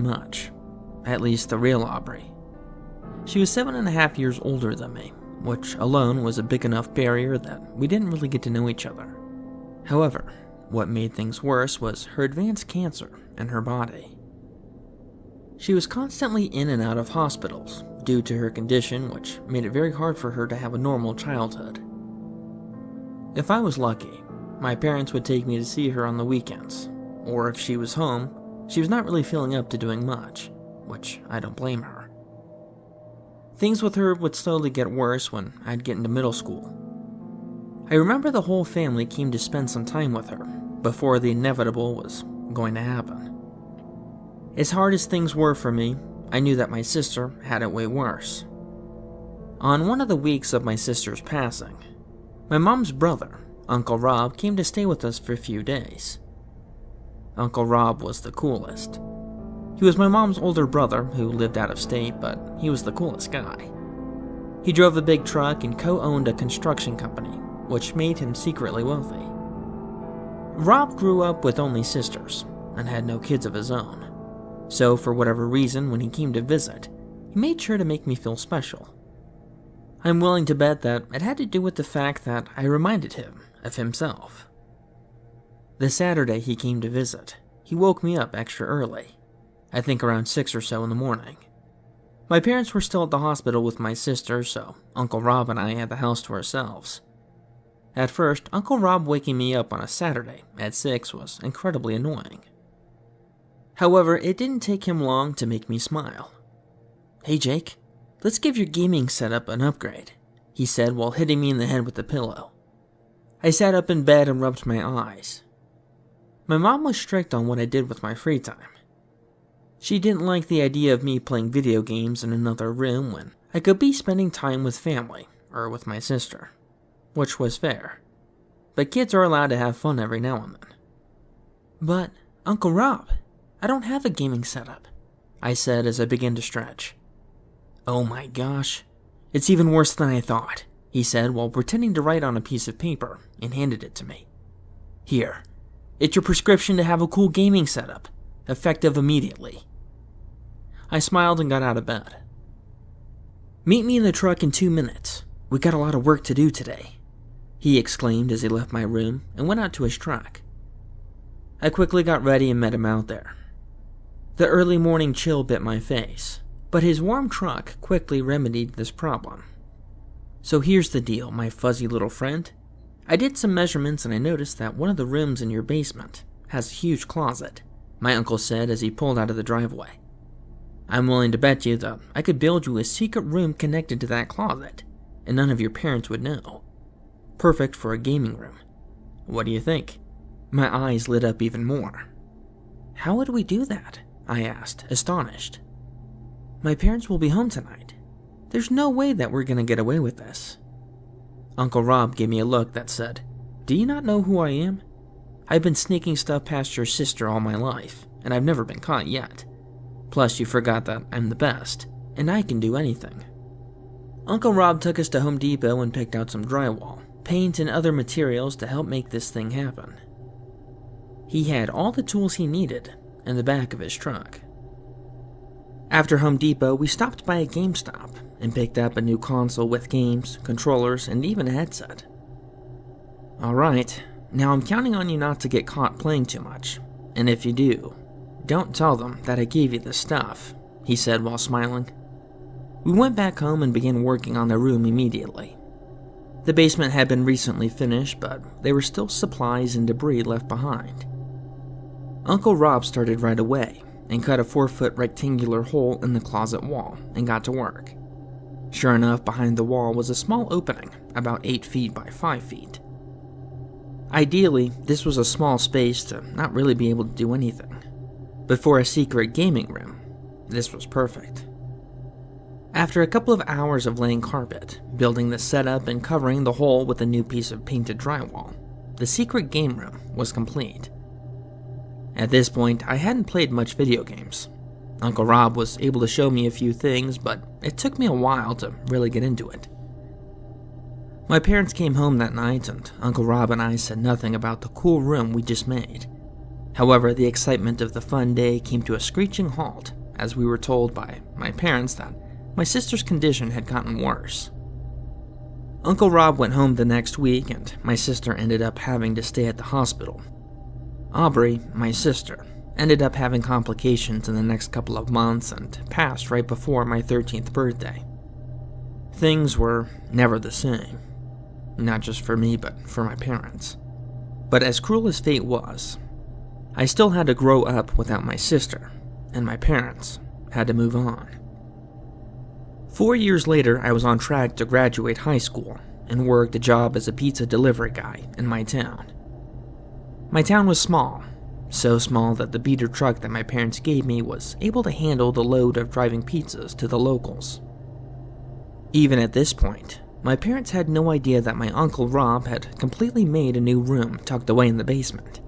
much. At least the real Aubrey. She was 7.5 years older than me, which alone was a big enough barrier that we didn't really get to know each other. However, what made things worse was her advanced cancer in her body. She was constantly in and out of hospitals due to her condition, which made it very hard for her to have a normal childhood. If I was lucky, my parents would take me to see her on the weekends, or if she was home, she was not really feeling up to doing much, which I don't blame her. Things with her would slowly get worse when I'd get into middle school. I remember the whole family came to spend some time with her before the inevitable was going to happen. As hard as things were for me, I knew that my sister had it way worse. On one of the weeks of my sister's passing, my mom's brother, Uncle Rob, came to stay with us for a few days. Uncle Rob was the coolest. He was my mom's older brother who lived out of state, but he was the coolest guy. He drove a big truck and co-owned a construction company, which made him secretly wealthy. Rob grew up with only sisters and had no kids of his own. So for whatever reason, when he came to visit, he made sure to make me feel special. I'm willing to bet that it had to do with the fact that I reminded him of himself. The Saturday he came to visit, he woke me up extra early, I think around 6 or so in the morning. My parents were still at the hospital with my sister, so Uncle Rob and I had the house to ourselves. At first, Uncle Rob waking me up on a Saturday at 6 was incredibly annoying. However, it didn't take him long to make me smile. "Hey Jake, let's give your gaming setup an upgrade," he said while hitting me in the head with the pillow. I sat up in bed and rubbed my eyes. My mom was strict on what I did with my free time. She didn't like the idea of me playing video games in another room when I could be spending time with family or with my sister, which was fair. But kids are allowed to have fun every now and then. "But, Uncle Rob, I don't have a gaming setup," I said as I began to stretch. "Oh my gosh, it's even worse than I thought," he said while pretending to write on a piece of paper and handed it to me. "Here, it's your prescription to have a cool gaming setup, effective immediately." I smiled and got out of bed. "Meet me in the truck in 2 minutes. We got a lot of work to do today," he exclaimed as he left my room and went out to his truck. I quickly got ready and met him out there. The early morning chill bit my face, but his warm truck quickly remedied this problem. "So here's the deal, my fuzzy little friend. I did some measurements and I noticed that one of the rooms in your basement has a huge closet," my uncle said as he pulled out of the driveway. "I'm willing to bet you that I could build you a secret room connected to that closet, and none of your parents would know. Perfect for a gaming room. What do you think?" My eyes lit up even more. "How would we do that?" I asked, astonished. "My parents will be home tonight. There's no way that we're going to get away with this." Uncle Rob gave me a look that said, "Do you not know who I am? I've been sneaking stuff past your sister all my life, and I've never been caught yet. Plus, you forgot that I'm the best, and I can do anything." Uncle Rob took us to Home Depot and picked out some drywall, paint, and other materials to help make this thing happen. He had all the tools he needed in the back of his truck. After Home Depot, we stopped by a GameStop and picked up a new console with games, controllers, and even a headset. "Alright, now I'm counting on you not to get caught playing too much, and if you do, don't tell them that I gave you this stuff," he said while smiling. We went back home and began working on the room immediately. The basement had been recently finished, but there were still supplies and debris left behind. Uncle Rob started right away and cut a 4-foot rectangular hole in the closet wall and got to work. Sure enough, behind the wall was a small opening about 8 feet by 5 feet. Ideally, this was a small space to not really be able to do anything, but for a secret gaming room, this was perfect. After a couple of hours of laying carpet, building the setup, and covering the hole with a new piece of painted drywall, the secret game room was complete. At this point, I hadn't played much video games. Uncle Rob was able to show me a few things, but it took me a while to really get into it. My parents came home that night, and Uncle Rob and I said nothing about the cool room we just made. However, the excitement of the fun day came to a screeching halt as we were told by my parents that my sister's condition had gotten worse. Uncle Rob went home the next week and my sister ended up having to stay at the hospital. Aubrey, my sister, ended up having complications in the next couple of months and passed right before my 13th birthday. Things were never the same, not just for me but for my parents. But as cruel as fate was, I still had to grow up without my sister, and my parents had to move on. 4 years later, I was on track to graduate high school and worked a job as a pizza delivery guy in my town. My town was small, so small that the beater truck that my parents gave me was able to handle the load of driving pizzas to the locals. Even at this point, my parents had no idea that my Uncle Rob had completely made a new room tucked away in the basement.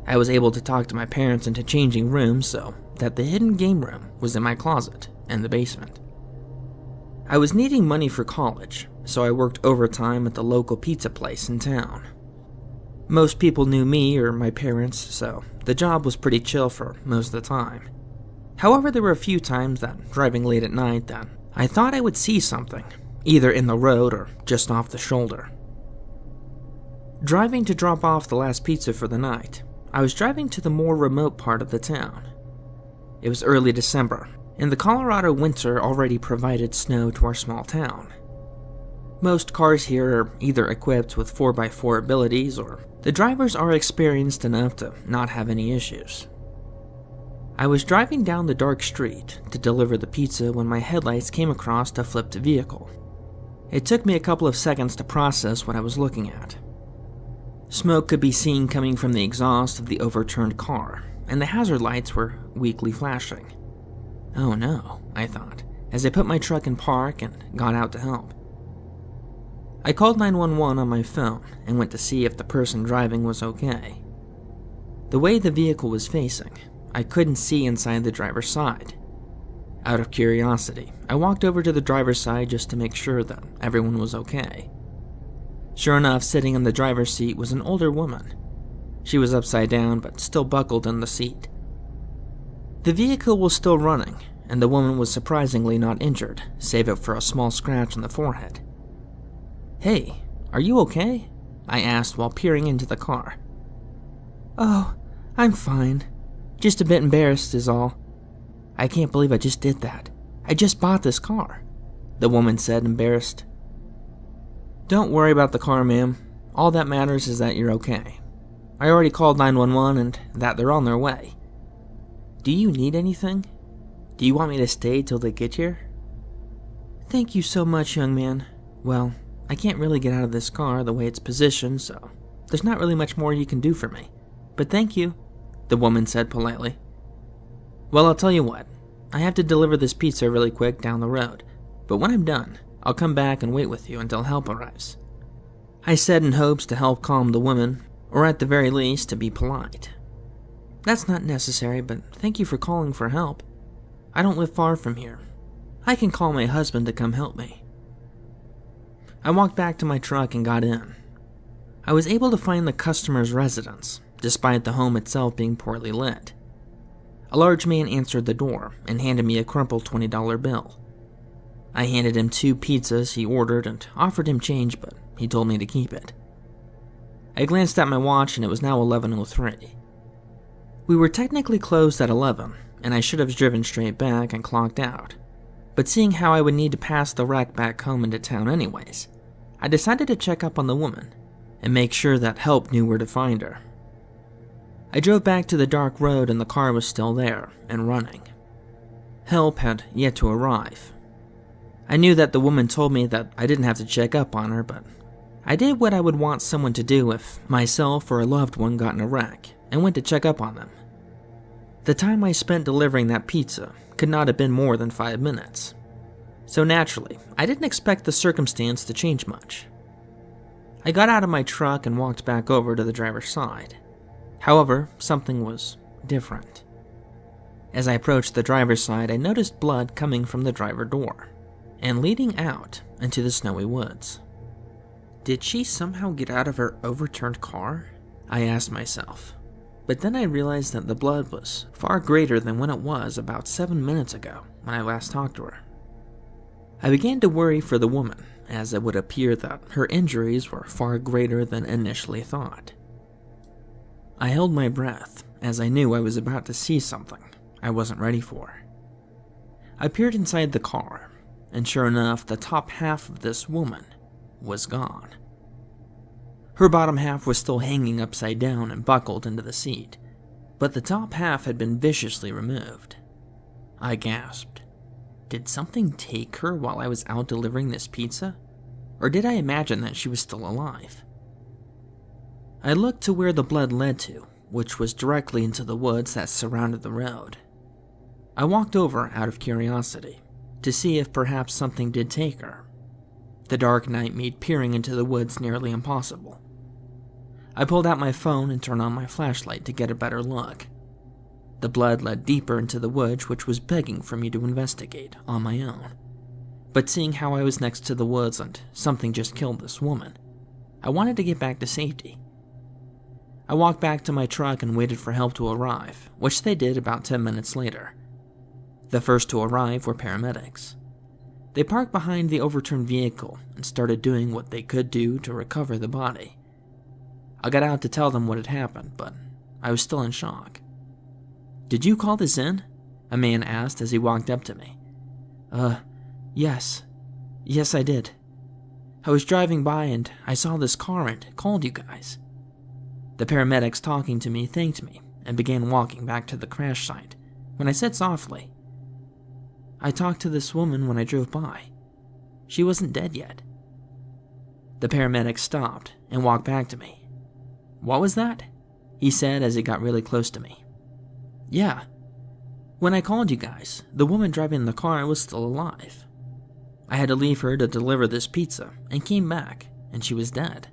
I was able to talk to my parents into changing rooms so that the hidden game room was in my closet in the basement. I was needing money for college, so I worked overtime at the local pizza place in town. Most people knew me or my parents, so the job was pretty chill for most of the time. However, there were a few times that, driving late at night, that I thought I would see something, either in the road or just off the shoulder. Driving to drop off the last pizza for the night, I was driving to the more remote part of the town. It was early December, and the Colorado winter already provided snow to our small town. Most cars here are either equipped with 4x4 abilities or the drivers are experienced enough to not have any issues. I was driving down the dark street to deliver the pizza when my headlights came across a flipped vehicle. It took me a couple of seconds to process what I was looking at. Smoke could be seen coming from the exhaust of the overturned car, and the hazard lights were weakly flashing. Oh no, I thought, as I put my truck in park and got out to help. I called 911 on my phone and went to see if the person driving was okay. The way the vehicle was facing, I couldn't see inside the driver's side. Out of curiosity, I walked over to the driver's side just to make sure that everyone was okay. Sure enough, sitting in the driver's seat was an older woman. She was upside down but still buckled in the seat. The vehicle was still running, and the woman was surprisingly not injured, save for a small scratch on the forehead. "Hey, are you okay?" I asked while peering into the car. "Oh, I'm fine. Just a bit embarrassed is all. I can't believe I just did that. I just bought this car," the woman said, embarrassed. "Don't worry about the car, ma'am. All that matters is that you're okay. I already called 911 and that they're on their way. Do you need anything? Do you want me to stay till they get here?" "Thank you so much, young man. Well, I can't really get out of this car the way it's positioned, so there's not really much more you can do for me. But thank you," the woman said politely. "Well, I'll tell you what. I have to deliver this pizza really quick down the road, but when I'm done, I'll come back and wait with you until help arrives," I said in hopes to help calm the woman, or at the very least to be polite. "That's not necessary, but thank you for calling for help. I don't live far from here. I can call my husband to come help me." I walked back to my truck and got in. I was able to find the customer's residence, despite the home itself being poorly lit. A large man answered the door and handed me a crumpled $20 bill. I handed him 2 pizzas he ordered and offered him change, but he told me to keep it. I glanced at my watch and it was now 11:03. We were technically closed at 11, and I should have driven straight back and clocked out. But seeing how I would need to pass the wreck back home into town anyways, I decided to check up on the woman and make sure that help knew where to find her. I drove back to the dark road and the car was still there and running. Help had yet to arrive. I knew that the woman told me that I didn't have to check up on her, but I did what I would want someone to do if myself or a loved one got in a wreck and went to check up on them. The time I spent delivering that pizza could not have been more than 5 minutes. So naturally, I didn't expect the circumstance to change much. I got out of my truck and walked back over to the driver's side. However, something was different. As I approached the driver's side, I noticed blood coming from the driver door and leading out into the snowy woods. Did she somehow get out of her overturned car? I asked myself. But then I realized that the blood was far greater than when it was about 7 minutes ago when I last talked to her. I began to worry for the woman, as it would appear that her injuries were far greater than initially thought. I held my breath, as I knew I was about to see something I wasn't ready for. I peered inside the car, and sure enough, the top half of this woman was gone. Her bottom half was still hanging upside down and buckled into the seat, but the top half had been viciously removed. I gasped. Did something take her while I was out delivering this pizza? Or did I imagine that she was still alive? I looked to where the blood led to, which was directly into the woods that surrounded the road. I walked over out of curiosity to see if perhaps something did take her. The dark night made peering into the woods nearly impossible. I pulled out my phone and turned on my flashlight to get a better look. The blood led deeper into the woods, which was begging for me to investigate on my own. But seeing how I was next to the woods and something just killed this woman, I wanted to get back to safety. I walked back to my truck and waited for help to arrive, which they did about 10 minutes later. The first to arrive were paramedics. They parked behind the overturned vehicle and started doing what they could do to recover the body. I got out to tell them what had happened, but I was still in shock. "Did you call this in?" a man asked as he walked up to me. Yes. Yes, I did. I was driving by and I saw this car and called you guys." The paramedics talking to me thanked me and began walking back to the crash site when I said softly, "I talked to this woman when I drove by. She wasn't dead yet." The paramedic stopped and walked back to me. "What was that?" he said as he got really close to me. "Yeah. When I called you guys, the woman driving the car was still alive. I had to leave her to deliver this pizza and came back, and she was dead."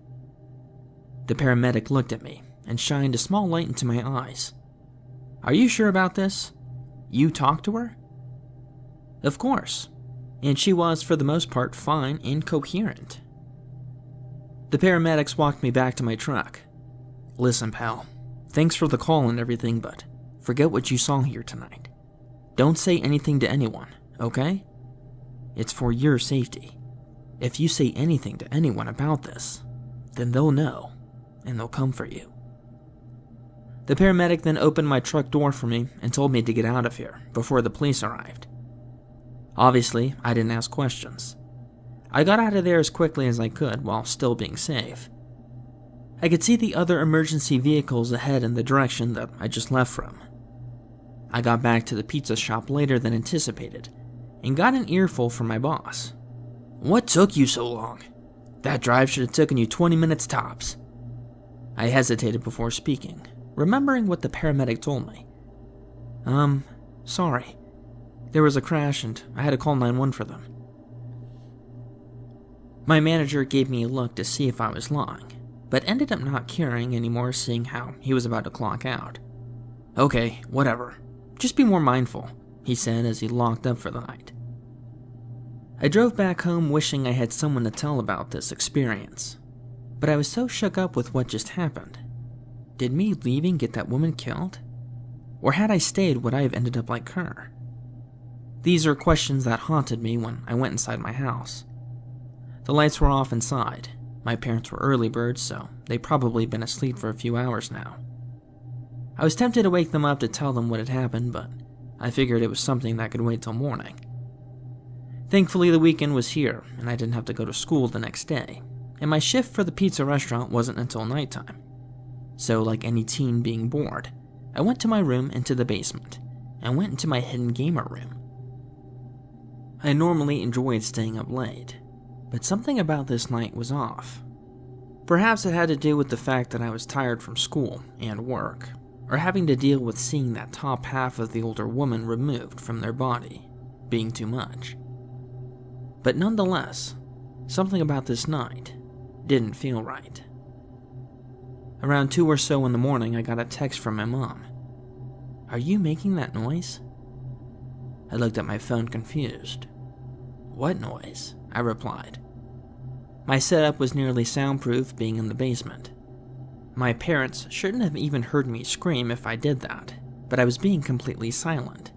The paramedic looked at me and shined a small light into my eyes. "Are you sure about this? You talked to her?" "Of course, and she was for the most part fine and coherent." The paramedics walked me back to my truck. "Listen, pal, thanks for the call and everything, but forget what you saw here tonight. Don't say anything to anyone, okay? It's for your safety. If you say anything to anyone about this, then they'll know, and they'll come for you." The paramedic then opened my truck door for me and told me to get out of here before the police arrived. Obviously, I didn't ask questions. I got out of there as quickly as I could while still being safe. I could see the other emergency vehicles ahead in the direction that I just left from. I got back to the pizza shop later than anticipated and got an earful from my boss. "What took you so long? That drive should have taken you 20 minutes tops." I hesitated before speaking, remembering what the paramedic told me. Sorry. There was a crash and I had to call 911 for them." My manager gave me a look to see if I was lying, but ended up not caring anymore, seeing how he was about to clock out. "Okay, whatever. Just be more mindful," he said as he locked up for the night. I drove back home wishing I had someone to tell about this experience, but I was so shook up with what just happened. Did me leaving get that woman killed? Or had I stayed, would I have ended up like her? These are questions that haunted me when I went inside my house. The lights were off inside. My parents were early birds, so they'd probably been asleep for a few hours now. I was tempted to wake them up to tell them what had happened, but I figured it was something that could wait till morning. Thankfully, the weekend was here, and I didn't have to go to school the next day, and my shift for the pizza restaurant wasn't until nighttime. So, like any teen being bored, I went to my room into the basement, and went into my hidden gamer room. I normally enjoyed staying up late, but something about this night was off. Perhaps it had to do with the fact that I was tired from school and work, or having to deal with seeing that top half of the older woman removed from their body being too much. But nonetheless, something about this night didn't feel right. Around 2 or so in the morning, I got a text from my mom. "Are you making that noise?" I looked at my phone confused. "What noise?" I replied. My setup was nearly soundproof, being in the basement. My parents shouldn't have even heard me scream if I did that, but I was being completely silent.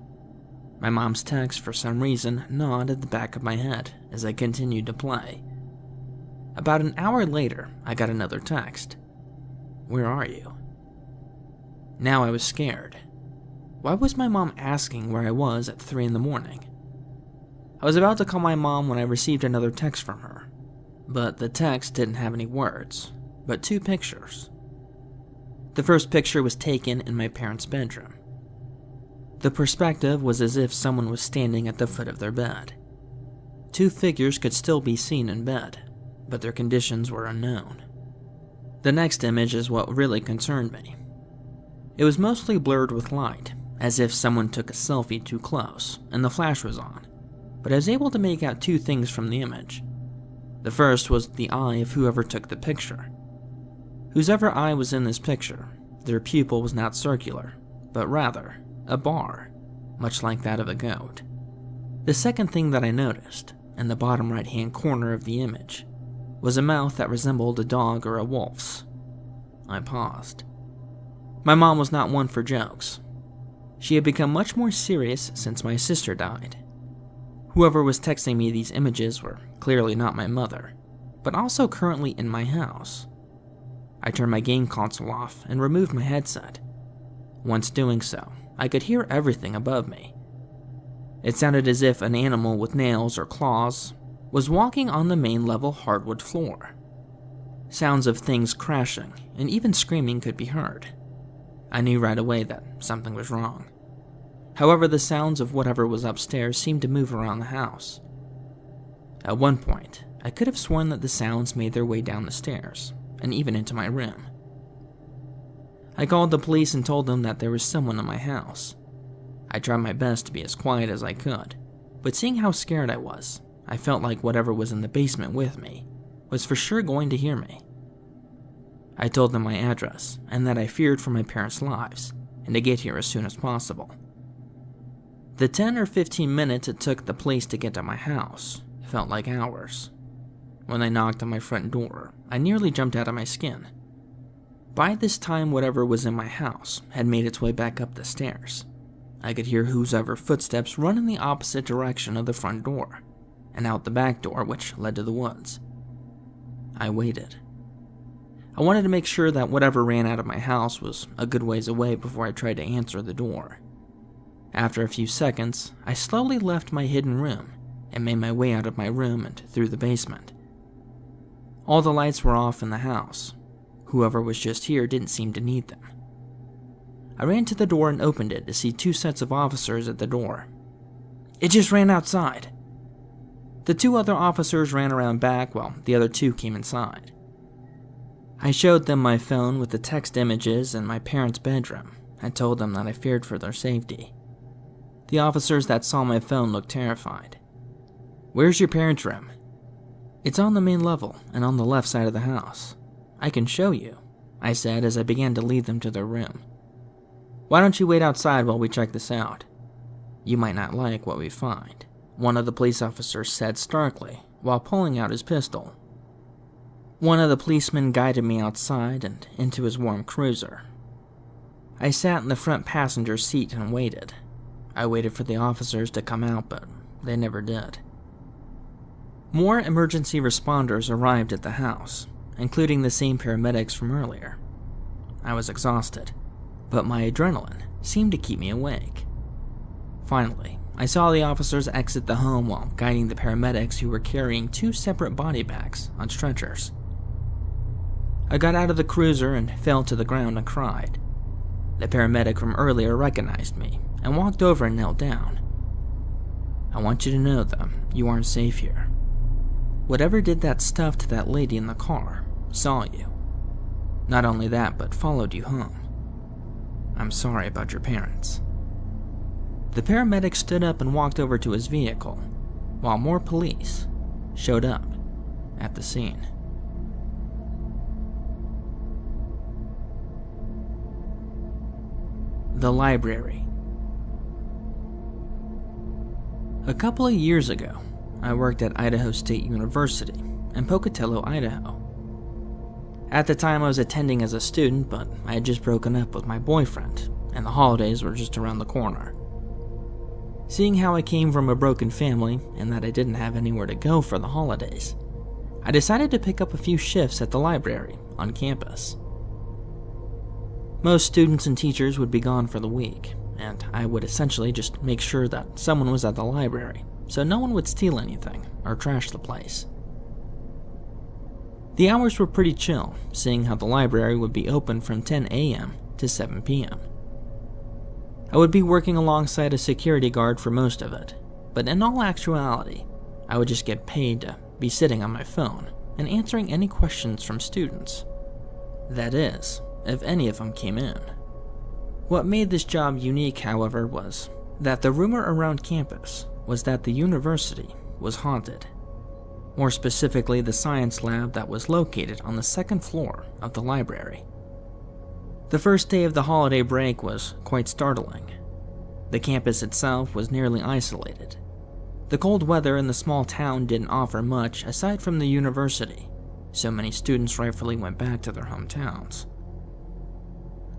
My mom's text, for some reason, gnawed at the back of my head as I continued to play. About an hour later, I got another text. "Where are you?" Now I was scared. Why was my mom asking where I was at 3 in the morning? I was about to call my mom when I received another text from her, but the text didn't have any words, but 2 pictures. The first picture was taken in my parents' bedroom. The perspective was as if someone was standing at the foot of their bed. 2 figures could still be seen in bed, but their conditions were unknown. The next image is what really concerned me. It was mostly blurred with light, as if someone took a selfie too close and the flash was on, but I was able to make out 2 things from the image. The first was the eye of whoever took the picture. Whosever eye was in this picture, their pupil was not circular, but rather a bar, much like that of a goat. The second thing that I noticed, in the bottom right-hand corner of the image, was a mouth that resembled a dog or a wolf's. I paused. My mom was not one for jokes. She had become much more serious since my sister died. Whoever was texting me these images were clearly not my mother, but also currently in my house. I turned my game console off and removed my headset. Once doing so, I could hear everything above me. It sounded as if an animal with nails or claws was walking on the main level hardwood floor. Sounds of things crashing and even screaming could be heard. I knew right away that something was wrong. However, the sounds of whatever was upstairs seemed to move around the house. At one point, I could have sworn that the sounds made their way down the stairs and even into my room. I called the police and told them that there was someone in my house. I tried my best to be as quiet as I could, but seeing how scared I was, I felt like whatever was in the basement with me was for sure going to hear me. I told them my address and that I feared for my parents' lives and to get here as soon as possible. The 10 or 15 minutes it took the police to get to my house felt like hours. When they knocked on my front door, I nearly jumped out of my skin. By this time, whatever was in my house had made its way back up the stairs. I could hear whosever footsteps run in the opposite direction of the front door, and out the back door which led to the woods. I waited. I wanted to make sure that whatever ran out of my house was a good ways away before I tried to answer the door. After a few seconds, I slowly left my hidden room and made my way out of my room and through the basement. All the lights were off in the house. Whoever was just here didn't seem to need them. I ran to the door and opened it to see 2 sets of officers at the door. "It just ran outside." The 2 other officers ran around back while the other 2 came inside. I showed them my phone with the text images in my parents' bedroom and told them that I feared for their safety. The officers that saw my phone looked terrified. "Where's your parents' room?" "It's on the main level and on the left side of the house. I can show you," I said as I began to lead them to their room. "Why don't you wait outside while we check this out? You might not like what we find," one of the police officers said starkly while pulling out his pistol. One of the policemen guided me outside and into his warm cruiser. I sat in the front passenger seat and waited. I waited for the officers to come out, but they never did. More emergency responders arrived at the house, including the same paramedics from earlier. I was exhausted, but my adrenaline seemed to keep me awake. Finally, I saw the officers exit the home while guiding the paramedics who were carrying 2 separate body bags on stretchers. I got out of the cruiser and fell to the ground and cried. The paramedic from earlier recognized me and walked over and knelt down. "I want you to know that you aren't safe here. Whatever did that stuff to that lady in the car saw you. Not only that, but followed you home. I'm sorry about your parents." The paramedic stood up and walked over to his vehicle, while more police showed up at the scene. The library. A couple of years ago, I worked at Idaho State University in Pocatello, Idaho. At the time I was attending as a student, but I had just broken up with my boyfriend, and the holidays were just around the corner. Seeing how I came from a broken family and that I didn't have anywhere to go for the holidays, I decided to pick up a few shifts at the library on campus. Most students and teachers would be gone for the week, and I would essentially just make sure that someone was at the library so no one would steal anything or trash the place. The hours were pretty chill, seeing how the library would be open from 10 a.m. to 7 p.m. I would be working alongside a security guard for most of it, but in all actuality, I would just get paid to be sitting on my phone and answering any questions from students. That is, if any of them came in. What made this job unique, however, was that the rumor around campus was that the university was haunted. More specifically, the science lab that was located on the second floor of the library. The first day of the holiday break was quite startling. The campus itself was nearly isolated. The cold weather in the small town didn't offer much aside from the university, so many students rightfully went back to their hometowns.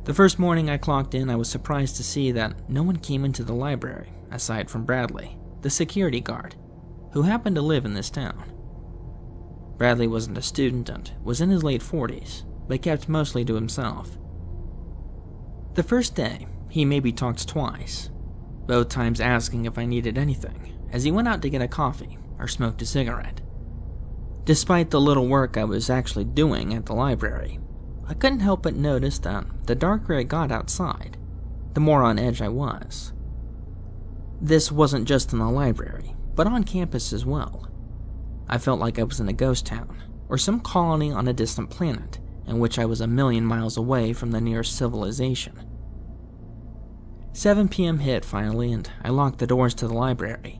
The first morning I clocked in, I was surprised to see that no one came into the library aside from Bradley, the security guard, who happened to live in this town. Bradley wasn't a student and was in his late 40s, but kept mostly to himself. The first day, he maybe talked twice, both times asking if I needed anything, as he went out to get a coffee or smoked a cigarette. Despite the little work I was actually doing at the library, I couldn't help but notice that the darker it got outside, the more on edge I was. This wasn't just in the library, but on campus as well. I felt like I was in a ghost town, or some colony on a distant planet, in which I was a million miles away from the nearest civilization. 7 p.m. hit finally, and I locked the doors to the library.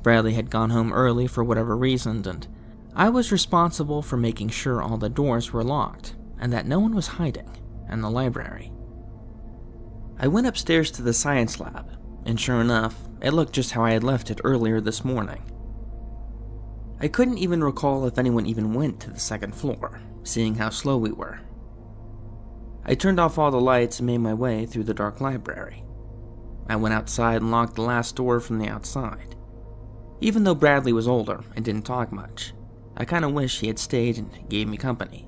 Bradley had gone home early for whatever reason, and I was responsible for making sure all the doors were locked, and that no one was hiding in the library. I went upstairs to the science lab, and sure enough, it looked just how I had left it earlier this morning. I couldn't even recall if anyone even went to the second floor, seeing how slow we were. I turned off all the lights and made my way through the dark library. I went outside and locked the last door from the outside. Even though Bradley was older and didn't talk much, I kinda wish he had stayed and gave me company.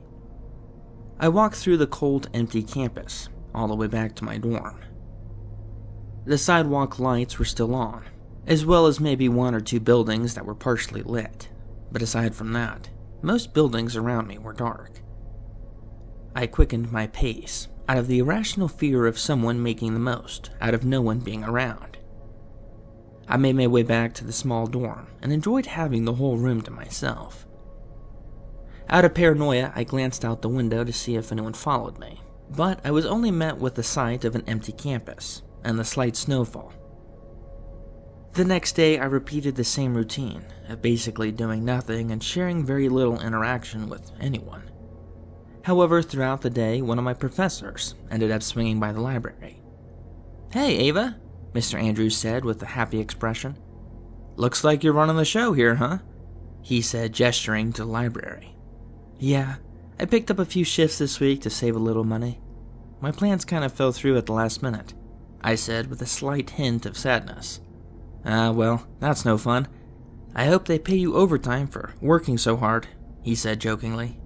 I walked through the cold, empty campus, all the way back to my dorm. The sidewalk lights were still on, as well as maybe 1 or 2 buildings that were partially lit. But aside from that, most buildings around me were dark. I quickened my pace, out of the irrational fear of someone making the most out of no one being around. I made my way back to the small dorm and enjoyed having the whole room to myself. Out of paranoia, I glanced out the window to see if anyone followed me, but I was only met with the sight of an empty campus and the slight snowfall. The next day, I repeated the same routine of basically doing nothing and sharing very little interaction with anyone. However, throughout the day, one of my professors ended up swinging by the library. "Hey, Ava," Mr. Andrews said with a happy expression. "Looks like you're running the show here, huh?" he said, gesturing to the library. "Yeah, I picked up a few shifts this week to save a little money. My plans kind of fell through at the last minute," I said with a slight hint of sadness. Well, that's no fun. I hope they pay you overtime for working so hard," he said jokingly.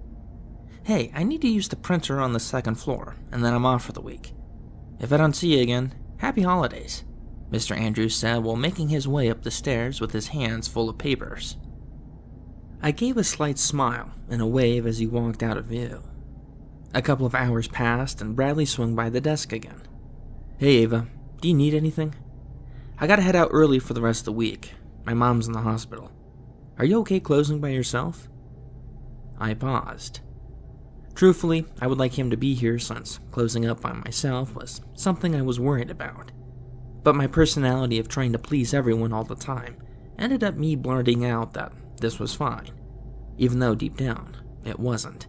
"Hey, I need to use the printer on the second floor, and then I'm off for the week. If I don't see you again, happy holidays," Mr. Andrews said while making his way up the stairs with his hands full of papers. I gave a slight smile and a wave as he walked out of view. A couple of hours passed, and Bradley swung by the desk again. "Hey, Ava, do you need anything? I gotta head out early for the rest of the week. My mom's in the hospital. Are you okay closing by yourself?" I paused. Truthfully, I would like him to be here since closing up by myself was something I was worried about. But my personality of trying to please everyone all the time ended up me blurting out that this was fine, even though deep down, it wasn't.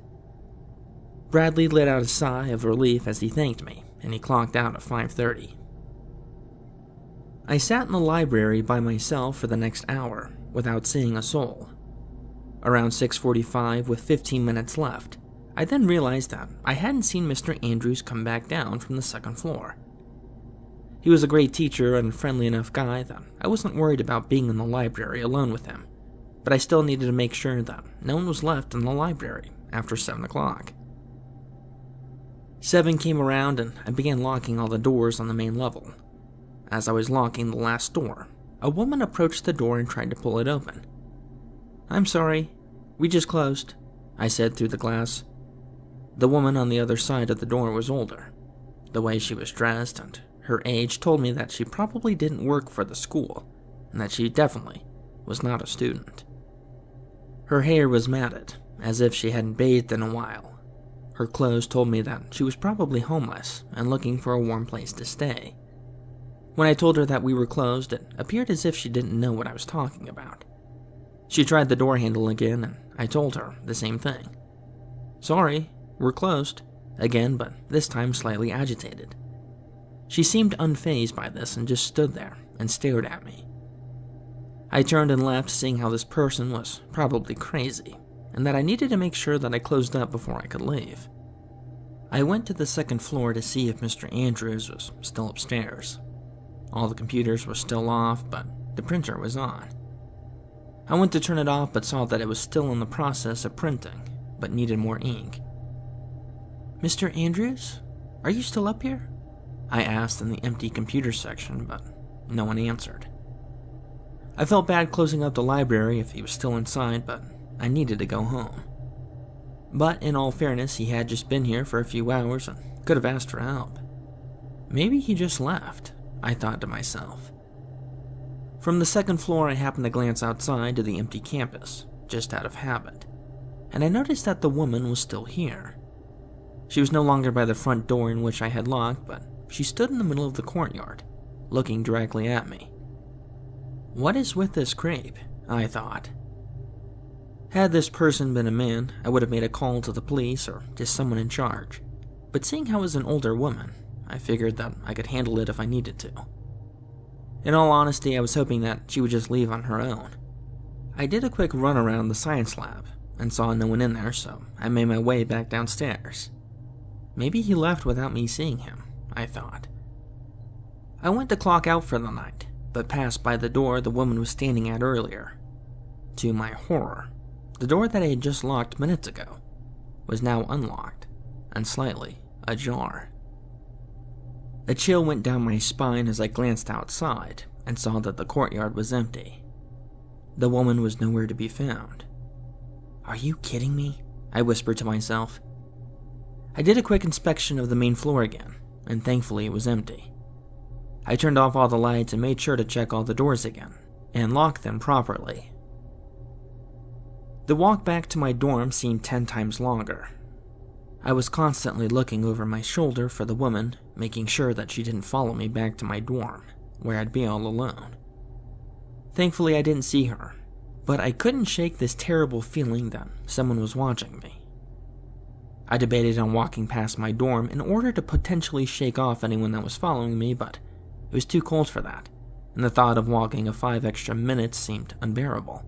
Bradley let out a sigh of relief as he thanked me, and he clocked out at 5:30. I sat in the library by myself for the next hour, without seeing a soul. Around 6:45, with 15 minutes left, I then realized that I hadn't seen Mr. Andrews come back down from the second floor. He was a great teacher and a friendly enough guy that I wasn't worried about being in the library alone with him, but I still needed to make sure that no one was left in the library after 7 o'clock. 7 came around and I began locking all the doors on the main level. As I was locking the last door, a woman approached the door and tried to pull it open. "I'm sorry, we just closed," I said through the glass. The woman on the other side of the door was older. The way she was dressed and her age told me that she probably didn't work for the school, and that she definitely was not a student. Her hair was matted, as if she hadn't bathed in a while. Her clothes told me that she was probably homeless and looking for a warm place to stay. When I told her that we were closed, it appeared as if she didn't know what I was talking about. She tried the door handle again, and I told her the same thing. "Sorry, we're closed," again, but this time slightly agitated. She seemed unfazed by this and just stood there and stared at me. I turned and left, seeing how this person was probably crazy, and that I needed to make sure that I closed up before I could leave. I went to the second floor to see if Mr. Andrews was still upstairs. All the computers were still off, but the printer was on. I went to turn it off, but saw that it was still in the process of printing, but needed more ink. "Mr. Andrews, are you still up here?" I asked in the empty computer section, but no one answered. I felt bad closing up the library if he was still inside, but I needed to go home. But in all fairness, he had just been here for a few hours and could have asked for help. Maybe he just left, I thought to myself. From the second floor, I happened to glance outside to the empty campus, just out of habit, and I noticed that the woman was still here. She was no longer by the front door in which I had locked, but she stood in the middle of the courtyard, looking directly at me. What is with this creep? I thought. Had this person been a man, I would have made a call to the police or to someone in charge, but seeing how it was an older woman, I figured that I could handle it if I needed to. In all honesty, I was hoping that she would just leave on her own. I did a quick run around the science lab and saw no one in there, so I made my way back downstairs. Maybe he left without me seeing him, I thought. I went to clock out for the night, but passed by the door the woman was standing at earlier. To my horror, the door that I had just locked minutes ago was now unlocked and slightly ajar. A chill went down my spine as I glanced outside and saw that the courtyard was empty. The woman was nowhere to be found. "Are you kidding me?" I whispered to myself. I did a quick inspection of the main floor again, and thankfully it was empty. I turned off all the lights and made sure to check all the doors again, and lock them properly. The walk back to my dorm seemed 10 times longer. I was constantly looking over my shoulder for the woman, making sure that she didn't follow me back to my dorm, where I'd be all alone. Thankfully, I didn't see her, but I couldn't shake this terrible feeling that someone was watching me. I debated on walking past my dorm in order to potentially shake off anyone that was following me, but it was too cold for that, and the thought of walking a 5 extra minutes seemed unbearable.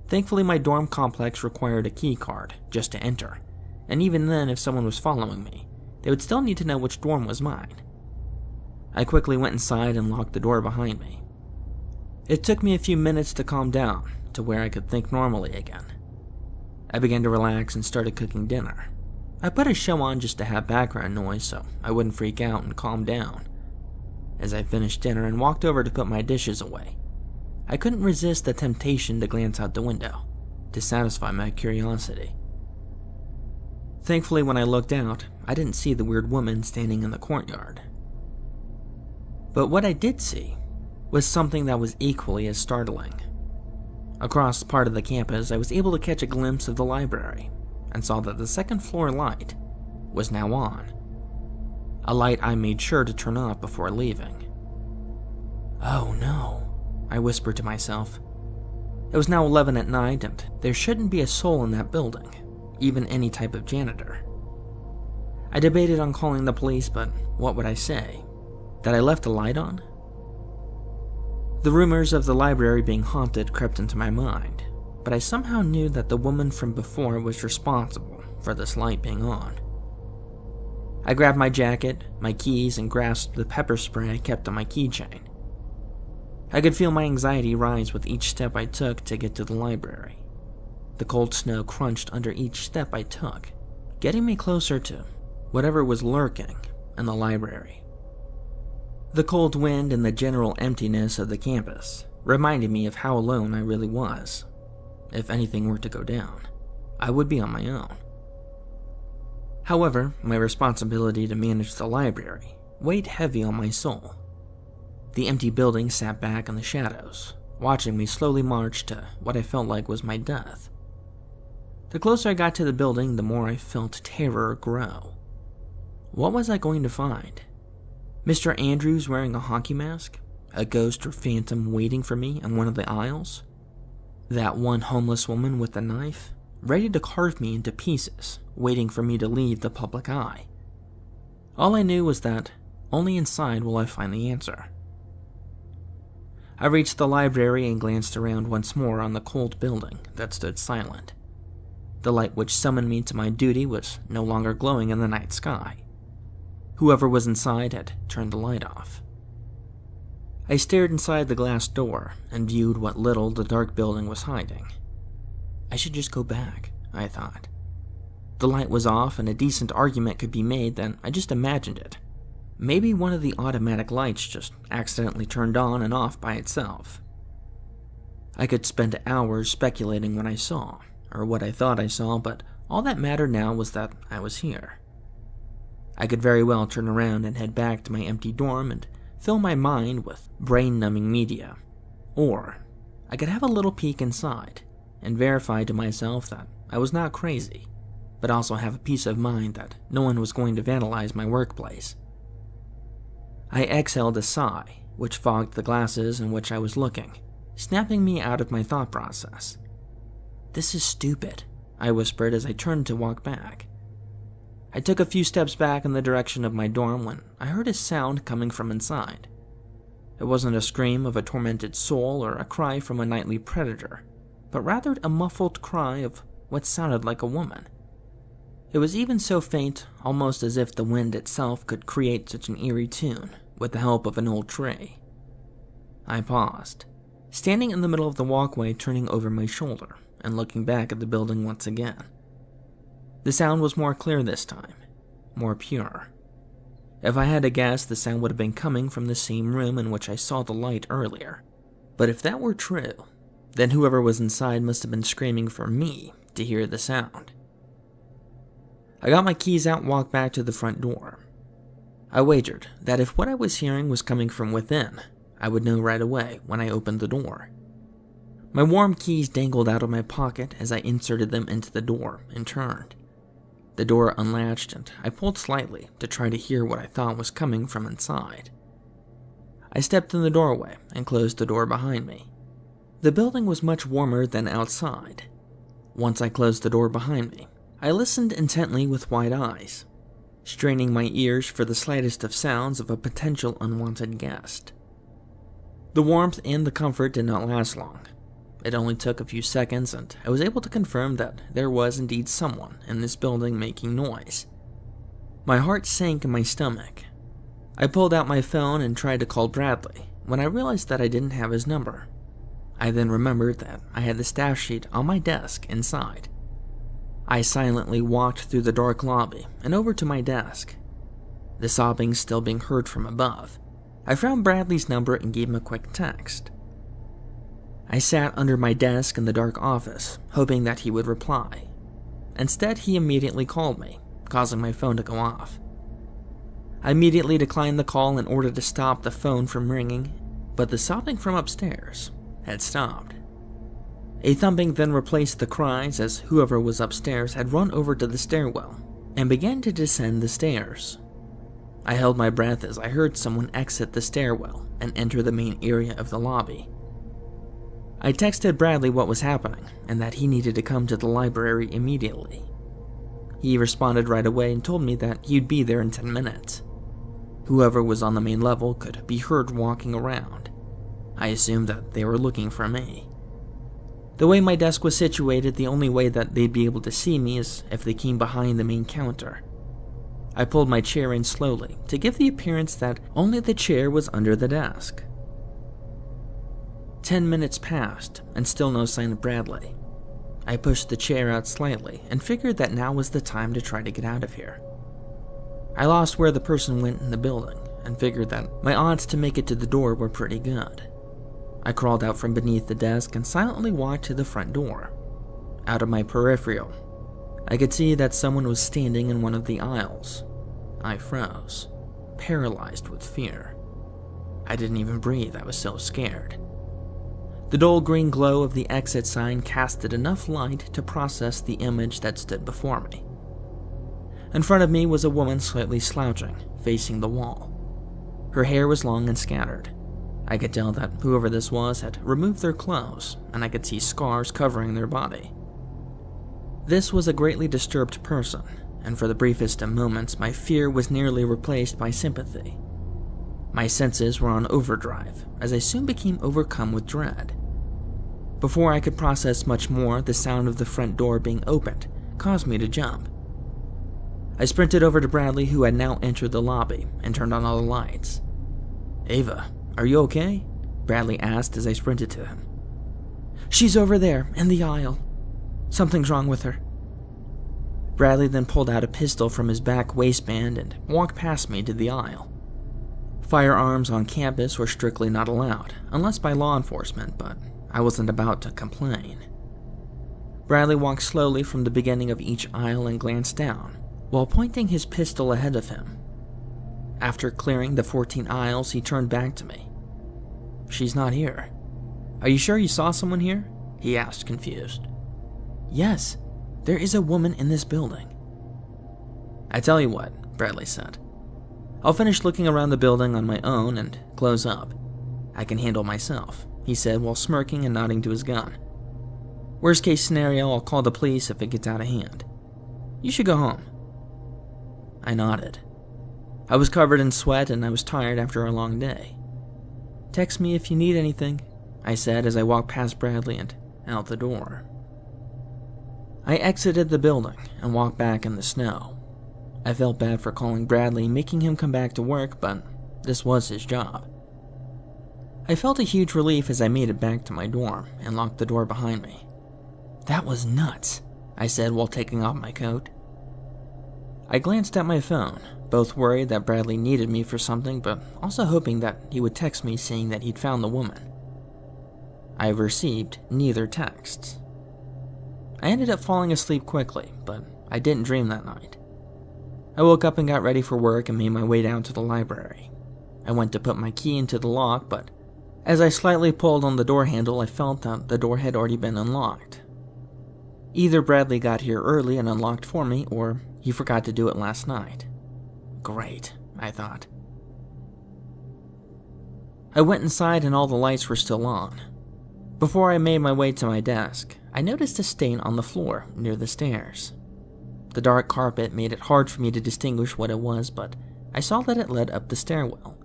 Thankfully, my dorm complex required a key card just to enter, and even then, if someone was following me, they would still need to know which dorm was mine. I quickly went inside and locked the door behind me. It took me a few minutes to calm down to where I could think normally again. I began to relax and started cooking dinner. I put a show on just to have background noise so I wouldn't freak out and calm down. As I finished dinner and walked over to put my dishes away, I couldn't resist the temptation to glance out the window to satisfy my curiosity. Thankfully, when I looked out, I didn't see the weird woman standing in the courtyard. But what I did see was something that was equally as startling. Across part of the campus, I was able to catch a glimpse of the library and saw that the second floor light was now on. A light I made sure to turn off before leaving. "Oh no," I whispered to myself. It was now 11 at night and there shouldn't be a soul in that building, even any type of janitor. I debated on calling the police, but what would I say? That I left the light on? The rumors of the library being haunted crept into my mind, but I somehow knew that the woman from before was responsible for this light being on. I grabbed my jacket, my keys, and grasped the pepper spray I kept on my keychain. I could feel my anxiety rise with each step I took to get to the library. The cold snow crunched under each step I took, getting me closer to whatever was lurking in the library. The cold wind and the general emptiness of the campus reminded me of how alone I really was. If anything were to go down, I would be on my own. However, my responsibility to manage the library weighed heavy on my soul. The empty building sat back in the shadows, watching me slowly march to what I felt like was my death. The closer I got to the building, the more I felt terror grow. What was I going to find? Mr. Andrews wearing a hockey mask? A ghost or phantom waiting for me in one of the aisles? That one homeless woman with a knife, ready to carve me into pieces, waiting for me to leave the public eye? All I knew was that only inside will I find the answer. I reached the library and glanced around once more on the cold building that stood silent. The light which summoned me to my duty was no longer glowing in the night sky. Whoever was inside had turned the light off. I stared inside the glass door and viewed what little the dark building was hiding. I should just go back, I thought. The light was off and a decent argument could be made, then I just imagined it. Maybe one of the automatic lights just accidentally turned on and off by itself. I could spend hours speculating what I saw, or what I thought I saw, but all that mattered now was that I was here. I could very well turn around and head back to my empty dorm and fill my mind with brain-numbing media. Or I could have a little peek inside and verify to myself that I was not crazy, but also have a peace of mind that no one was going to vandalize my workplace. I exhaled a sigh, which fogged the glasses in which I was looking, snapping me out of my thought process. "This is stupid," I whispered as I turned to walk back. I took a few steps back in the direction of my dorm when I heard a sound coming from inside. It wasn't a scream of a tormented soul or a cry from a nightly predator, but rather a muffled cry of what sounded like a woman. It was even so faint, almost as if the wind itself could create such an eerie tune with the help of an old tree. I paused, standing in the middle of the walkway, turning over my shoulder and looking back at the building once again. The sound was more clear this time, more pure. If I had to guess, the sound would have been coming from the same room in which I saw the light earlier. But if that were true, then whoever was inside must have been screaming for me to hear the sound. I got my keys out and walked back to the front door. I wagered that if what I was hearing was coming from within, I would know right away when I opened the door. My warm keys dangled out of my pocket as I inserted them into the door and turned. The door unlatched and I pulled slightly to try to hear what I thought was coming from inside. I stepped in the doorway and closed the door behind me. The building was much warmer than outside. Once I closed the door behind me, I listened intently with wide eyes, straining my ears for the slightest of sounds of a potential unwanted guest. The warmth and the comfort did not last long. It only took a few seconds, and I was able to confirm that there was indeed someone in this building making noise. My heart sank in my stomach. I pulled out my phone and tried to call Bradley when I realized that I didn't have his number. I then remembered that I had the staff sheet on my desk inside. I silently walked through the dark lobby and over to my desk. The sobbing still being heard from above, I found Bradley's number and gave him a quick text. I sat under my desk in the dark office, hoping that he would reply. Instead, he immediately called me, causing my phone to go off. I immediately declined the call in order to stop the phone from ringing, but the sobbing from upstairs had stopped. A thumping then replaced the cries as whoever was upstairs had run over to the stairwell and began to descend the stairs. I held my breath as I heard someone exit the stairwell and enter the main area of the lobby. I texted Bradley what was happening and that he needed to come to the library immediately. He responded right away and told me that he'd be there in 10 minutes. Whoever was on the main level could be heard walking around. I assumed that they were looking for me. The way my desk was situated, the only way that they'd be able to see me is if they came behind the main counter. I pulled my chair in slowly to give the appearance that only the chair was under the desk. 10 minutes passed and still no sign of Bradley. I pushed the chair out slightly and figured that now was the time to try to get out of here. I lost where the person went in the building and figured that my odds to make it to the door were pretty good. I crawled out from beneath the desk and silently walked to the front door. Out of my peripheral, I could see that someone was standing in one of the aisles. I froze, paralyzed with fear. I didn't even breathe, I was so scared. The dull green glow of the exit sign casted enough light to process the image that stood before me. In front of me was a woman slightly slouching, facing the wall. Her hair was long and scattered. I could tell that whoever this was had removed their clothes, and I could see scars covering their body. This was a greatly disturbed person, and for the briefest of moments, my fear was nearly replaced by sympathy. My senses were on overdrive, as I soon became overcome with dread. Before I could process much more, the sound of the front door being opened caused me to jump. I sprinted over to Bradley, who had now entered the lobby, and turned on all the lights. "Ava, are you okay?" Bradley asked as I sprinted to him. "She's over there, in the aisle. Something's wrong with her." Bradley then pulled out a pistol from his back waistband and walked past me to the aisle. Firearms on campus were strictly not allowed, unless by law enforcement, but I wasn't about to complain. Bradley walked slowly from the beginning of each aisle and glanced down, while pointing his pistol ahead of him. After clearing the 14 aisles, he turned back to me. "She's not here. Are you sure you saw someone here?" he asked, confused. "Yes, there is a woman in this building." "I tell you what," Bradley said. "I'll finish looking around the building on my own and close up. I can handle myself," he said while smirking and nodding to his gun. "Worst case scenario, I'll call the police if it gets out of hand. You should go home." I nodded. I was covered in sweat and I was tired after a long day. "Text me if you need anything," I said as I walked past Bradley and out the door. I exited the building and walked back in the snow. I felt bad for calling Bradley, making him come back to work, but this was his job. I felt a huge relief as I made it back to my dorm and locked the door behind me. "That was nuts," I said while taking off my coat. I glanced at my phone, both worried that Bradley needed me for something, but also hoping that he would text me saying that he'd found the woman. I received neither texts. I ended up falling asleep quickly, but I didn't dream that night. I woke up and got ready for work and made my way down to the library. I went to put my key into the lock, but as I slightly pulled on the door handle, I felt that the door had already been unlocked. Either Bradley got here early and unlocked for me, or he forgot to do it last night. Great, I thought. I went inside and all the lights were still on. Before I made my way to my desk, I noticed a stain on the floor near the stairs. The dark carpet made it hard for me to distinguish what it was, but I saw that it led up the stairwell.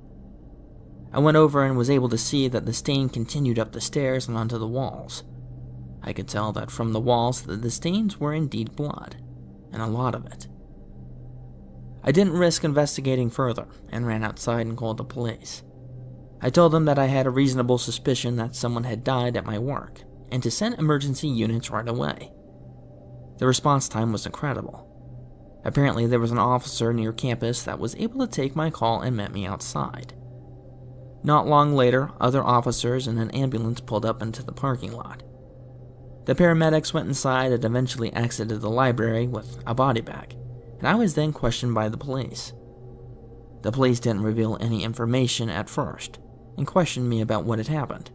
I went over and was able to see that the stain continued up the stairs and onto the walls. I could tell that from the walls that the stains were indeed blood, and a lot of it. I didn't risk investigating further and ran outside and called the police. I told them that I had a reasonable suspicion that someone had died at my work, and to send emergency units right away. The response time was incredible. Apparently there was an officer near campus that was able to take my call and met me outside. Not long later, other officers and an ambulance pulled up into the parking lot. The paramedics went inside and eventually exited the library with a body bag, and I was then questioned by the police. The police didn't reveal any information at first, and questioned me about what had happened.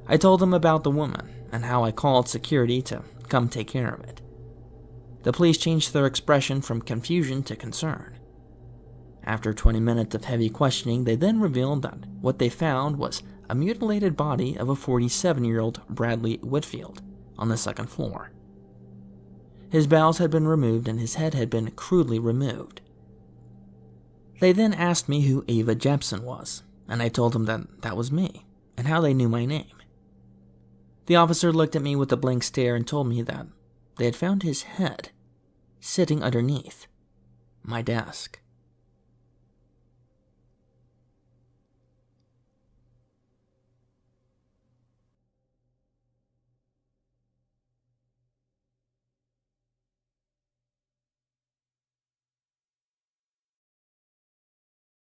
I told them about the woman, and how I called security to come take care of it. The police changed their expression from confusion to concern. After 20 minutes of heavy questioning, they then revealed that what they found was a mutilated body of a 47-year-old Bradley Whitfield on the second floor. His bowels had been removed and his head had been crudely removed. They then asked me who Ava Jepson was, and I told them that that was me, and how they knew my name. The officer looked at me with a blank stare and told me that they had found his head sitting underneath my desk.